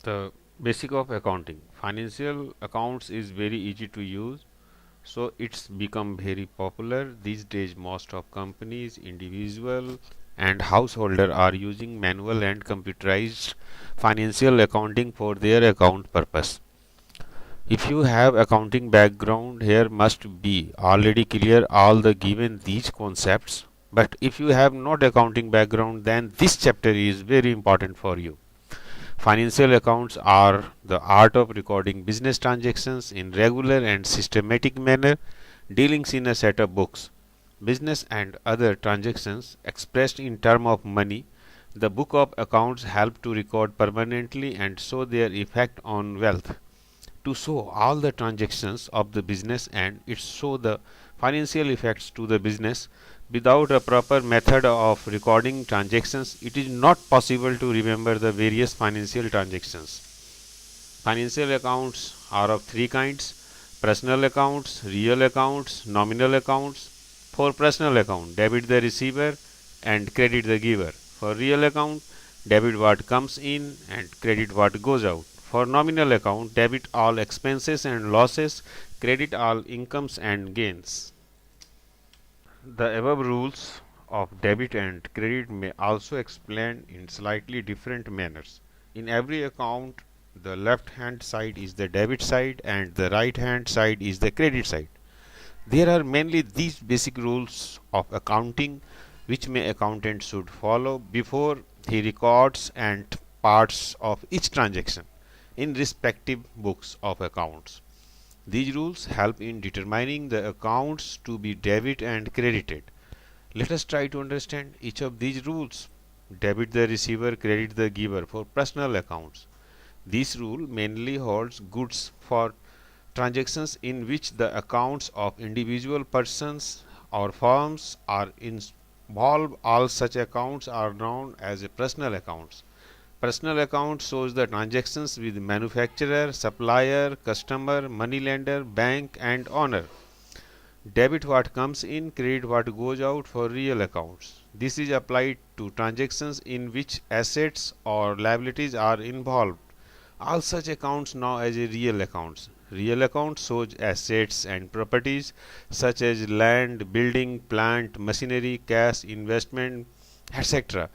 The basic of accounting. Financial accounts is very easy to use, so it's become very popular these days. Most of companies, individual and householder are using manual and computerized financial accounting for their account purpose. If you have accounting background, here must be already clear all the given these concepts. But if you have not accounting background, then this chapter is very important for you. Financial accounts are the art of recording business transactions in regular and systematic manner, dealings in a set of books. Business and other transactions expressed in terms of money. The book of accounts help to record permanently and show their effect on wealth. To show all the transactions of the business and it show the financial effects to the business. Without a proper method of recording transactions, it is not possible to remember the various financial transactions. Financial accounts are of three kinds: personal accounts, real accounts, nominal accounts. For personal account, debit the receiver and credit the giver. For real account, debit what comes in and credit what goes out. For nominal account, debit all expenses and losses, credit all incomes and gains. The above rules of debit and credit may also explain in slightly different manners. In every account, the left hand side is the debit side and the right hand side is the credit side. There are mainly these basic rules of accounting which may accountant should follow before he records and parts of each transaction in respective books of accounts. These rules help in determining the accounts to be debit and credited. Let us try to understand each of these rules. Debit the receiver, credit the giver for personal accounts. This rule mainly holds good for transactions in which the accounts of individual persons or firms are involved. All such accounts are known as personal accounts. Personal account shows the transactions with manufacturer, supplier, customer, moneylender, bank and owner. Debit what comes in, credit what goes out for real accounts. This is applied to transactions in which assets or liabilities are involved. All such accounts now as a real accounts. Real account shows assets and properties such as land, building, plant, machinery, cash, investment, etc.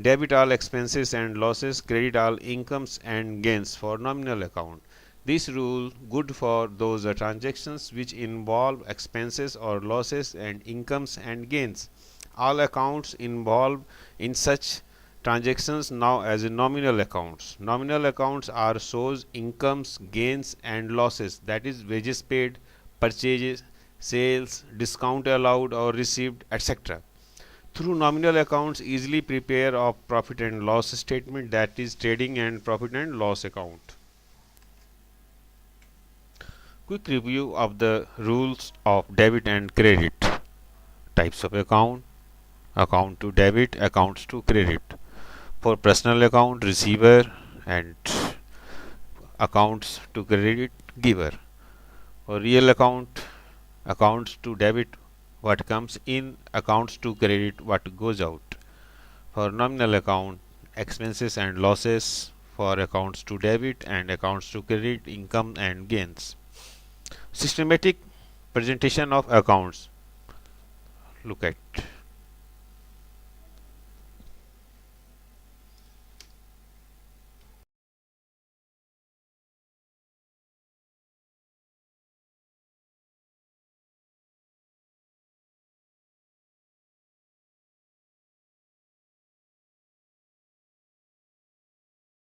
Debit all expenses and losses, credit all incomes and gains for nominal account. This rule good for those transactions which involve expenses or losses and incomes and gains. All accounts involved in such transactions now as nominal accounts. Nominal accounts are shows incomes, gains and losses, that is wages paid, purchases, sales, discount allowed or received, etc. Through nominal accounts easily prepare of profit and loss statement, that is trading and profit and loss account. Quick review of the rules of debit and credit. Types of account: account to debit, accounts to credit. For personal account, receiver and accounts to credit, giver. For real account, accounts to debit what comes in, accounts to credit what goes out. For nominal account, expenses and losses. For accounts to debit and accounts to credit, income and gains. Systematic presentation of accounts. Look at